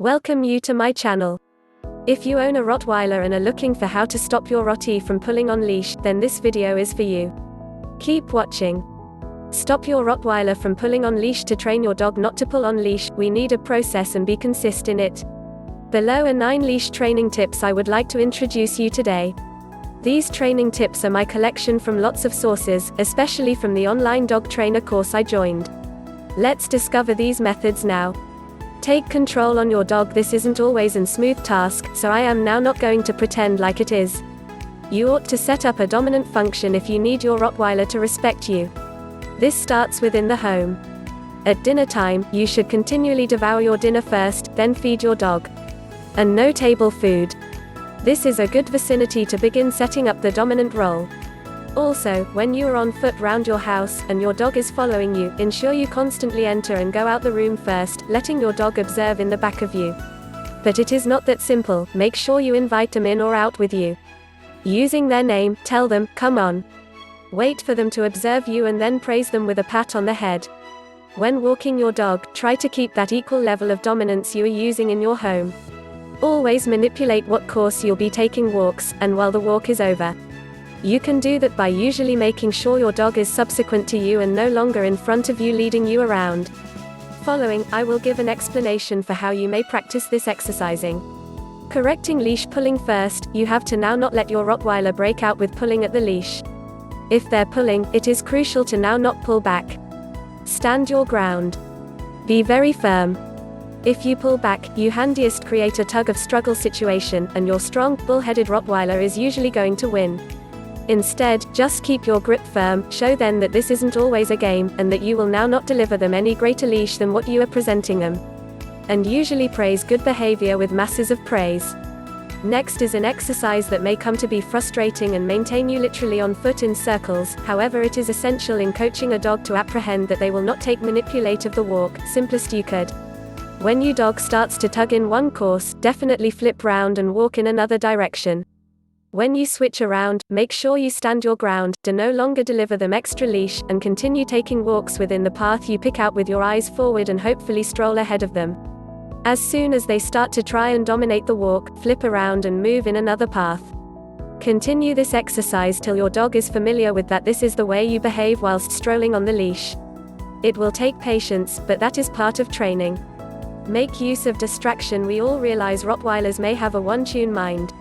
Welcome you to my channel. If you own a Rottweiler and are looking for how to stop your Rottie from pulling on leash, then this video is for you. Keep watching. Stop your Rottweiler from pulling on leash. To train your dog not to pull on leash, we need a process and be consistent in it. Below are 9 leash training tips I would like to introduce you today. These training tips are my collection from lots of sources, especially from the online dog trainer course I joined. Let's discover these methods now. Take control on your dog. This isn't always a smooth task, so I am now not going to pretend like it is. You ought to set up a dominant function if you need your Rottweiler to respect you. This starts within the home. At dinner time, you should continually devour your dinner first, then feed your dog. And no table food. This is a good vicinity to begin setting up the dominant role. Also, when you are on foot round your house, and your dog is following you, ensure you constantly enter and go out the room first, letting your dog observe in the back of you. But it is not that simple. Make sure you invite them in or out with you. Using their name, tell them, "Come on." Wait for them to observe you and then praise them with a pat on the head. When walking your dog, try to keep that equal level of dominance you are using in your home. Always manipulate what course you'll be taking walks, and while the walk is over. You can do that by usually making sure your dog is subsequent to you and no longer in front of you leading you around. Following, I will give an explanation for how you may practice this exercising. Correcting leash pulling. First, you have to now not let your Rottweiler break out with pulling at the leash. If they're pulling, it is crucial to now not pull back. Stand your ground. Be very firm. If you pull back, you handiest create a tug of struggle situation, and your strong, bull-headed Rottweiler is usually going to win. Instead, just keep your grip firm, show them that this isn't always a game, and that you will now not deliver them any greater leash than what you are presenting them. And usually praise good behavior with masses of praise. Next is an exercise that may come to be frustrating and maintain you literally on foot in circles. However, it is essential in coaching a dog to apprehend that they will not take manipulate of the walk. Simplest you could. When your dog starts to tug in one course, definitely flip round and walk in another direction. When you switch around, make sure you stand your ground, do no longer deliver them extra leash, and continue taking walks within the path you pick out with your eyes forward and hopefully stroll ahead of them. As soon as they start to try and dominate the walk, flip around and move in another path. Continue this exercise till your dog is familiar with that this is the way you behave whilst strolling on the leash. It will take patience, but that is part of training. Make use of distraction. We all realize Rottweilers may have a one-tune mind.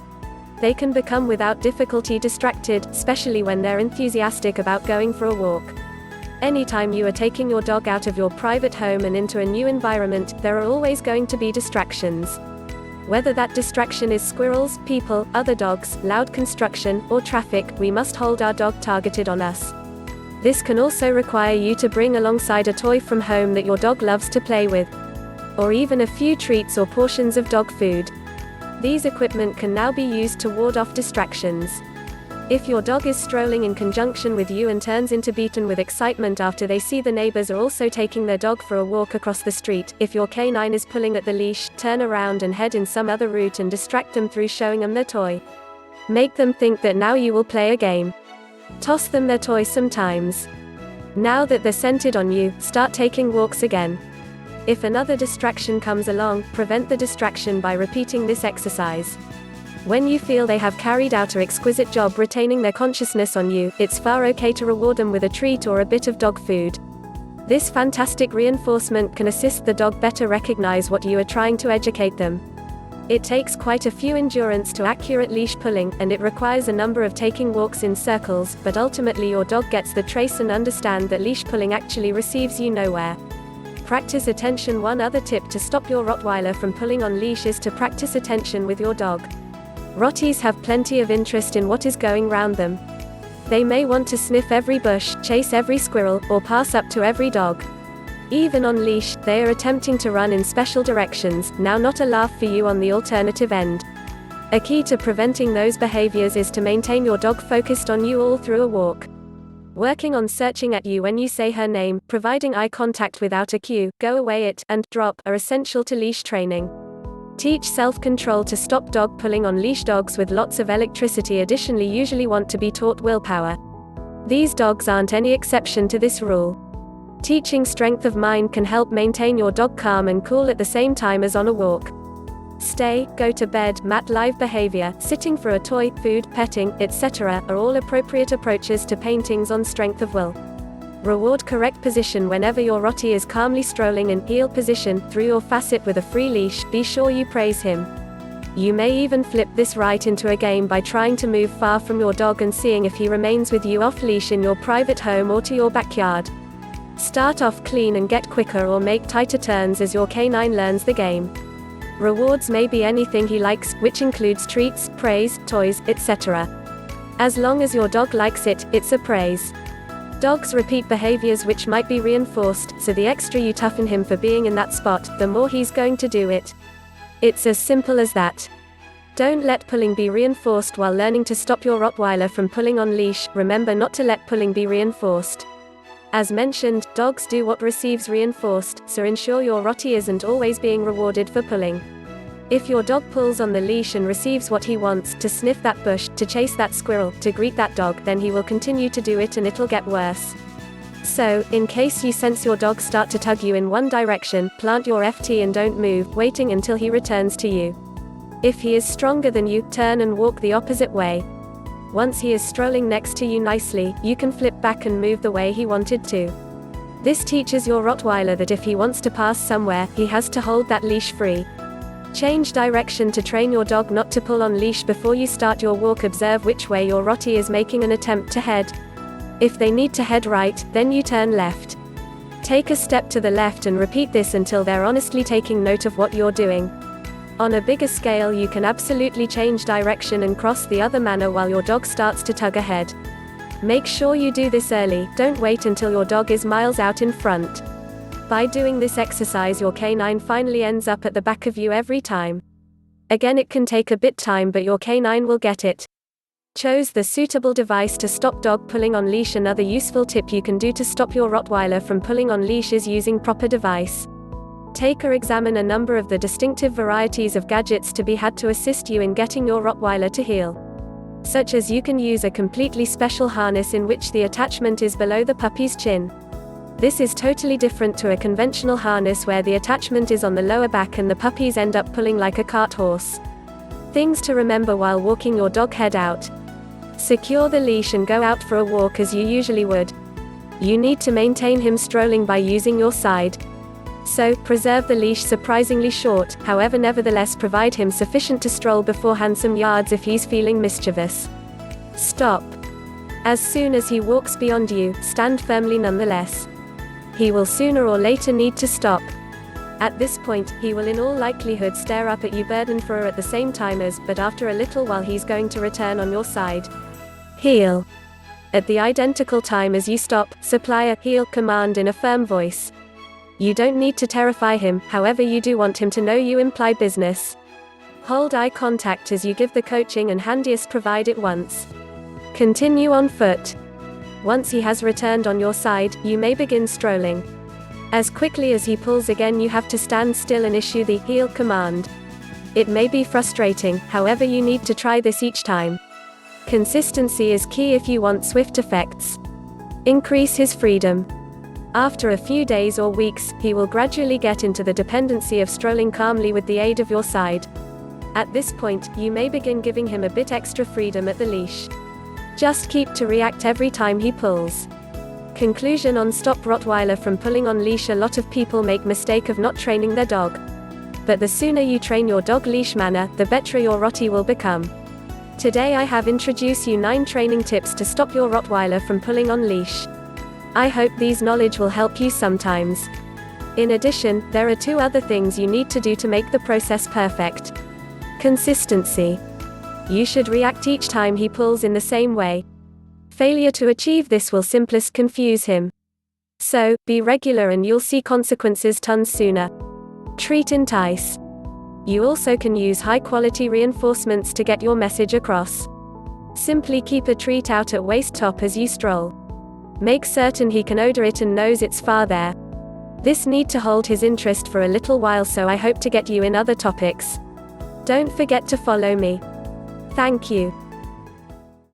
They can become without difficulty distracted, especially when they're enthusiastic about going for a walk. Anytime you are taking your dog out of your private home and into a new environment, there are always going to be distractions. Whether that distraction is squirrels, people, other dogs, loud construction, or traffic, we must hold our dog targeted on us. This can also require you to bring alongside a toy from home that your dog loves to play with. Or even a few treats or portions of dog food. These equipment can now be used to ward off distractions. If your dog is strolling in conjunction with you and turns into beaten with excitement after they see the neighbors are also taking their dog for a walk across the street, if your canine is pulling at the leash, turn around and head in some other route and distract them through showing them their toy. Make them think that now you will play a game. Toss them their toy sometimes. Now that they're centered on you, start taking walks again. If another distraction comes along, prevent the distraction by repeating this exercise. When you feel they have carried out an exquisite job retaining their consciousness on you, it's far okay to reward them with a treat or a bit of dog food. This fantastic reinforcement can assist the dog better recognize what you are trying to educate them. It takes quite a few endurance to accurate leash pulling, and it requires a number of taking walks in circles, but ultimately your dog gets the trace and understand that leash pulling actually receives you nowhere. Practice attention. One other tip to stop your Rottweiler from pulling on leash is to practice attention with your dog. Rotties have plenty of interest in what is going round them. They may want to sniff every bush, chase every squirrel, or pass up to every dog. Even on leash, they are attempting to run in special directions. Now not a laugh for you on the alternative end. A key to preventing those behaviors is to maintain your dog focused on you all through a walk. Working on searching at you when you say her name, providing eye contact without a cue, go away it, and drop, are essential to leash training. Teach self-control to stop dog pulling on leash. Dogs with lots of electricity additionally usually want to be taught willpower. These dogs aren't any exception to this rule. Teaching strength of mind can help maintain your dog calm and cool at the same time as on a walk. stay, go to bed, mat live behavior, sitting for a toy, food, petting, etc. are all appropriate approaches to paintings on strength of will. Reward correct position whenever your Rottie is calmly strolling in heel position through your facet with a free leash. Be sure you praise him. You may even flip this right into a game by trying to move far from your dog and seeing if he remains with you off leash in your private home or to your backyard. Start off clean and get quicker or make tighter turns as your canine learns the game. Rewards may be anything he likes, which includes treats, praise, toys, etc. As long as your dog likes it, it's a praise. Dogs repeat behaviors which might be reinforced, so the extra you toughen him for being in that spot, the more he's going to do it. It's as simple as that. Don't let pulling be reinforced while learning to stop your Rottweiler from pulling on leash. Remember not to let pulling be reinforced. As mentioned, dogs do what receives reinforced, so ensure your Rottie isn't always being rewarded for pulling. If your dog pulls on the leash and receives what he wants, to sniff that bush, to chase that squirrel, to greet that dog, then he will continue to do it and it'll get worse. So, in case you sense your dog start to tug you in one direction, plant your FT and don't move, waiting until he returns to you. If he is stronger than you, turn and walk the opposite way. Once he is strolling next to you nicely, you can flip back and move the way he wanted to. This teaches your Rottweiler that if he wants to pass somewhere, he has to hold that leash free. Change direction to train your dog not to pull on leash before you start your walk. Observe which way your Rottie is making an attempt to head. If they need to head right, then you turn left. Take a step to the left and repeat this until they're honestly taking note of what you're doing. On a bigger scale, you can absolutely change direction and cross the other manner while your dog starts to tug ahead. Make sure you do this early, don't wait until your dog is miles out in front. By doing this exercise, your canine finally ends up at the back of you every time. Again, it can take a bit time, but your canine will get it. Chose the suitable device to stop dog pulling on leash. Another useful tip you can do to stop your Rottweiler from pulling on leash is using proper device. Take or examine a number of the distinctive varieties of gadgets to be had to assist you in getting your Rottweiler to heel. Such as you can use a completely special harness in which the attachment is below the puppy's chin. This is totally different to a conventional harness where the attachment is on the lower back and the puppies end up pulling like a cart horse. Things to remember while walking your dog: head out. Secure the leash and go out for a walk as you usually would. You need to maintain him strolling by using your side. So, preserve the leash surprisingly short, however nevertheless provide him sufficient to stroll beforehand some yards if he's feeling mischievous. Stop. As soon as he walks beyond you, stand firmly nonetheless. He will sooner or later need to stop. At this point, he will in all likelihood stare up at you burdened for at the same time as, but after a little while he's going to return on your side. Heel. At the identical time as you stop, supply a heel command in a firm voice. You don't need to terrify him, however you do want him to know you imply business. Hold eye contact as you give the coaching and handiest provide it once. Continue on foot. Once he has returned on your side, you may begin strolling. As quickly as he pulls again, you have to stand still and issue the heel command. It may be frustrating, however you need to try this each time. Consistency is key if you want swift effects. Increase his freedom. After a few days or weeks, he will gradually get into the dependency of strolling calmly with the aid of your side. At this point, you may begin giving him a bit extra freedom at the leash. Just keep to react every time he pulls. Conclusion on stop Rottweiler from pulling on leash. A lot of people make mistake of not training their dog. But the sooner you train your dog leash manner, the better your Rottie will become. Today I have introduced you 9 training tips to stop your Rottweiler from pulling on leash. I hope these knowledge will help you sometimes. In addition, there are 2 other things you need to do to make the process perfect. Consistency. You should react each time he pulls in the same way. Failure to achieve this will simplest confuse him. So, be regular and you'll see consequences tons sooner. Treat entice. You also can use high-quality reinforcements to get your message across. Simply keep a treat out at waist top as you stroll. Make certain he can odor it and knows it's far there. This need to hold his interest for a little while, so I hope to get you in other topics. Don't forget to follow me. Thank you.